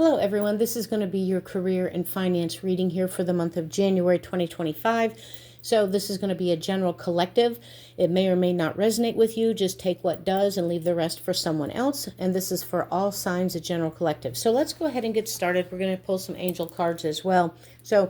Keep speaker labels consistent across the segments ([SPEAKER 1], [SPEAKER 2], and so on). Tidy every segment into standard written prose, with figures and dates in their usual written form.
[SPEAKER 1] Hello everyone, this is going to be your career and finance reading here for the month of January 2025. So this is going to be a general collective. It may or may not resonate with you. Just take what does and leave the rest for someone else. And this is for all signs of general collective. So let's go ahead and get started. We're going to pull some angel cards as well. So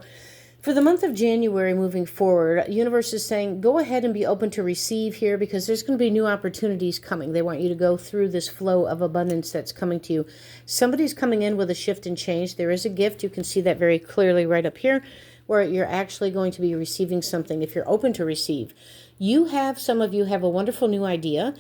[SPEAKER 1] for the month of January moving forward, universe is saying go ahead and be open to receive here because there's going to be new opportunities coming. They want you to go through this flow of abundance that's coming to you. Somebody's coming in with a shift and change. There is a gift. You can see that very clearly right up here where you're actually going to be receiving something if you're open to receive. Some of you have a wonderful new idea.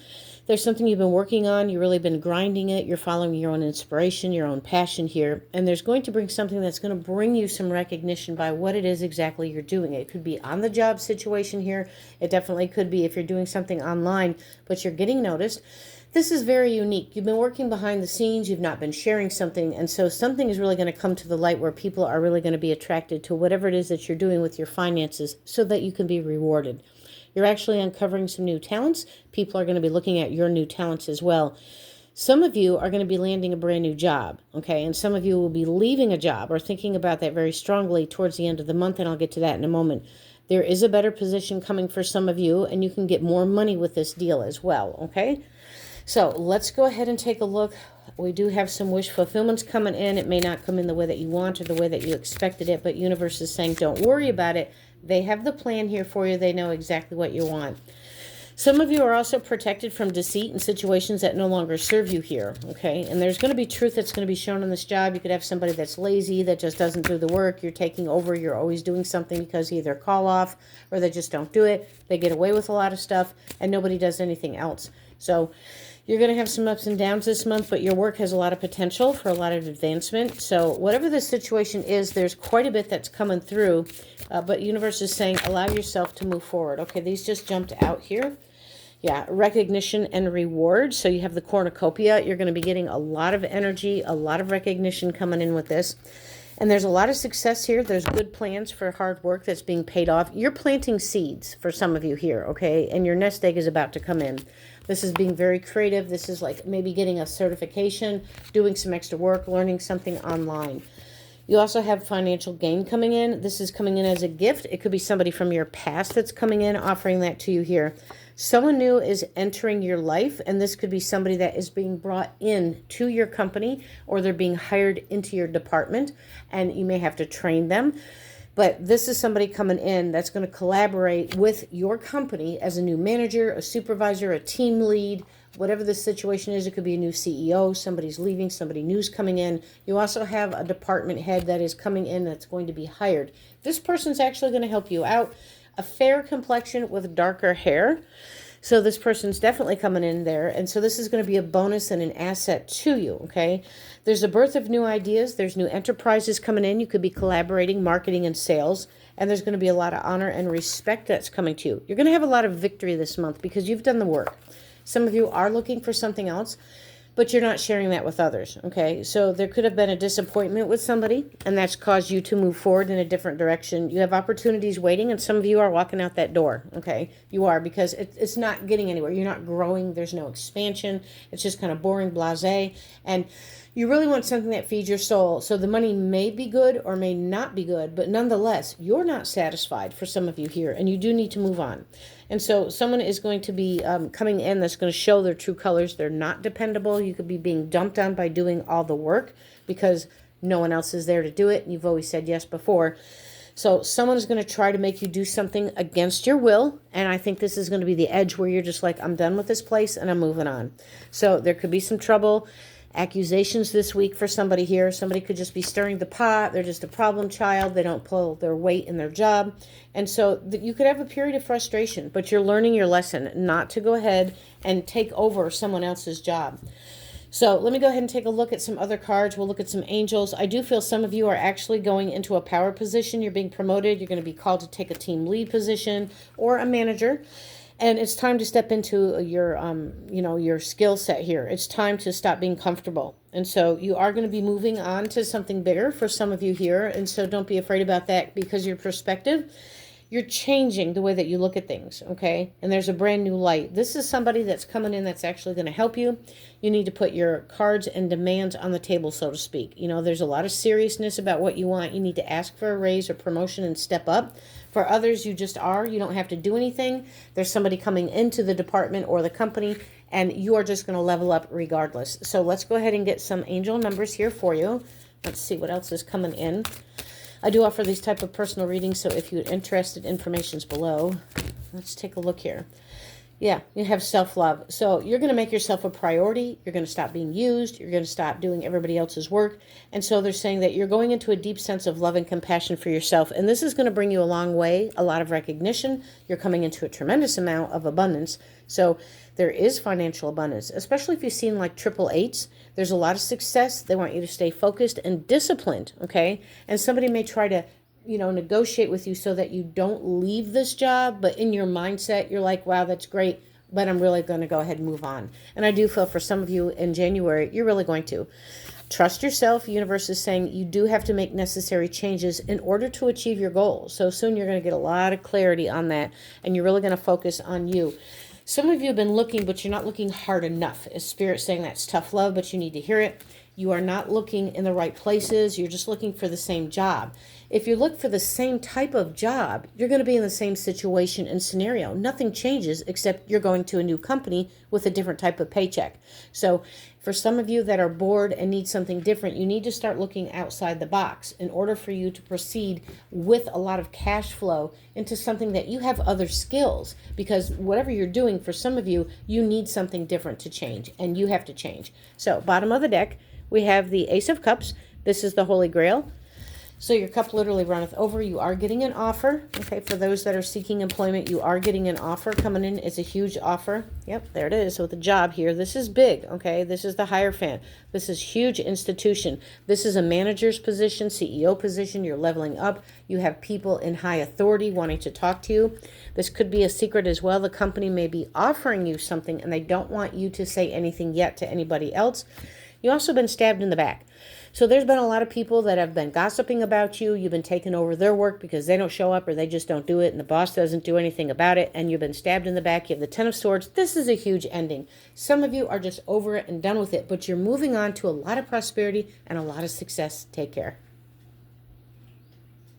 [SPEAKER 1] There's something you've been working on. You've really been grinding it. You're following your own inspiration, your own passion here. And there's going to bring something that's going to bring you some recognition by what it is exactly you're doing. It could be on the job situation here. It definitely could be if you're doing something online, but you're getting noticed. This is very unique. You've been working behind the scenes. You've not been sharing something. And so something is really going to come to the light where people are really going to be attracted to whatever it is that you're doing with your finances so that you can be rewarded. You're actually uncovering some new talents. People are going to be looking at your new talents as well. Some of you are going to be landing a brand new job, okay? And some of you will be leaving a job or thinking about that very strongly towards the end of the month, and I'll get to that in a moment. There is a better position coming for some of you, and you can get more money with this deal as well, okay? So let's go ahead and take a look. We do have some wish fulfillments coming in. It may not come in the way that you want or the way that you expected it, but universe is saying don't worry about it. They have the plan here for you. They know exactly what you want. Some of you are also protected from deceit and situations that no longer serve you here, okay? And there's going to be truth that's going to be shown on this job. You could have somebody that's lazy, that just doesn't do the work. You're taking over. You're always doing something because either call off or they just don't do it. They get away with a lot of stuff and nobody does anything else. So you're going to have some ups and downs this month, but your work has a lot of potential for a lot of advancement. So whatever the situation is, there's quite a bit that's coming through, but universe is saying allow yourself to move forward. Okay, these just jumped out here. Yeah, recognition and reward. So you have the cornucopia. You're going to be getting a lot of energy, a lot of recognition coming in with this. And there's a lot of success here. There's good plans for hard work that's being paid off. You're planting seeds for some of you here, okay? And your nest egg is about to come in. This is being very creative. This is like maybe getting a certification, doing some extra work, learning something online. You also have financial gain coming in. This is coming in as a gift. It could be somebody from your past that's coming in, offering that to you here. Someone new is entering your life, and this could be somebody that is being brought in to your company, or they're being hired into your department, and you may have to train them. But this is somebody coming in that's going to collaborate with your company as a new manager, a supervisor, a team lead, whatever the situation is. It could be a new CEO, somebody's leaving, somebody new's coming in. You also have a department head that is coming in that's going to be hired. This person's actually going to help you out. A fair complexion with darker hair. So this person's definitely coming in there. And so this is going to be a bonus and an asset to you, okay? There's a birth of new ideas. There's new enterprises coming in. You could be collaborating, marketing, and sales. And there's going to be a lot of honor and respect that's coming to you. You're going to have a lot of victory this month because you've done the work. Some of you are looking for something else, but you're not sharing that with others, okay? So there could have been a disappointment with somebody, and that's caused you to move forward in a different direction. You have opportunities waiting, and some of you are walking out that door, okay? You are, because it's not getting anywhere. You're not growing. There's no expansion. It's just kind of boring, blasé, and you really want something that feeds your soul. So the money may be good or may not be good, but nonetheless, you're not satisfied for some of you here, and you do need to move on. And so someone is going to be coming in that's going to show their true colors. They're not dependable. You could be being dumped on by doing all the work because no one else is there to do it, and you've always said yes before. So someone is going to try to make you do something against your will, and I think this is going to be the edge where you're just like, I'm done with this place, and I'm moving on. So there could be some trouble. Accusations this week for somebody here. Somebody could just be stirring the pot. They're just a problem child. They don't pull their weight in their job. And so you could have a period of frustration, but you're learning your lesson not to go ahead and take over someone else's job. So let me go ahead and take a look at some other cards. We'll look at some angels. I do feel some of you are actually going into a power position. You're being promoted. You're going to be called to take a team lead position or a manager. And it's time to step into your skill set here. It's time to stop being comfortable. And so you are going to be moving on to something bigger for some of you here. And so don't be afraid about that because your perspective you're changing the way that you look at things, okay? And there's a brand new light. This is somebody that's coming in that's actually going to help you. You need to put your cards and demands on the table, so to speak. You know, there's a lot of seriousness about what you want. You need to ask for a raise or promotion and step up. For others, you just are. You don't have to do anything. There's somebody coming into the department or the company, and you are just going to level up regardless. So let's go ahead and get some angel numbers here for you. Let's see what else is coming in. I do offer these type of personal readings, so if you're interested, information's below. Let's take a look here. Yeah, you have self-love. So you're going to make yourself a priority. You're going to stop being used. You're going to stop doing everybody else's work. And so they're saying that you're going into a deep sense of love and compassion for yourself. And this is going to bring you a long way, a lot of recognition. You're coming into a tremendous amount of abundance. So there is financial abundance, especially if you've seen like 888s. There's a lot of success. They want you to stay focused and disciplined, okay? And somebody may try to negotiate with you so that you don't leave this job, but in your mindset, you're like, wow, that's great, but I'm really going to go ahead and move on. And I do feel for some of you in January, you're really going to. Trust yourself. The universe is saying you do have to make necessary changes in order to achieve your goals. So soon you're going to get a lot of clarity on that, and you're really going to focus on you. Some of you have been looking, but you're not looking hard enough. Is Spirit saying that's tough love, but you need to hear it. You are not looking in the right places. You're just looking for the same job. If you look for the same type of job, you're going to be in the same situation and scenario. Nothing changes except you're going to a new company with a different type of paycheck. So for some of you that are bored and need something different, you need to start looking outside the box in order for you to proceed with a lot of cash flow into something that you have other skills. Because whatever you're doing, for some of you, you need something different to change, and you have to change. So bottom of the deck, we have the Ace of Cups. This is the Holy Grail. So your cup literally runneth over. You are getting an offer. Okay, for those that are seeking employment, you are getting an offer coming in. It's a huge offer. Yep, there it is with the job here. This is big, okay? This is the Hierophant. This is huge institution. This is a manager's position, CEO position. You're leveling up. You have people in high authority wanting to talk to you. This could be a secret as well. The company may be offering you something, and they don't want you to say anything yet to anybody else. You've also been stabbed in the back. So there's been a lot of people that have been gossiping about you. You've been taking over their work because they don't show up or they just don't do it, and the boss doesn't do anything about it, and you've been stabbed in the back. You have the Ten of Swords. This is a huge ending. Some of you are just over it and done with it, but you're moving on to a lot of prosperity and a lot of success. Take care.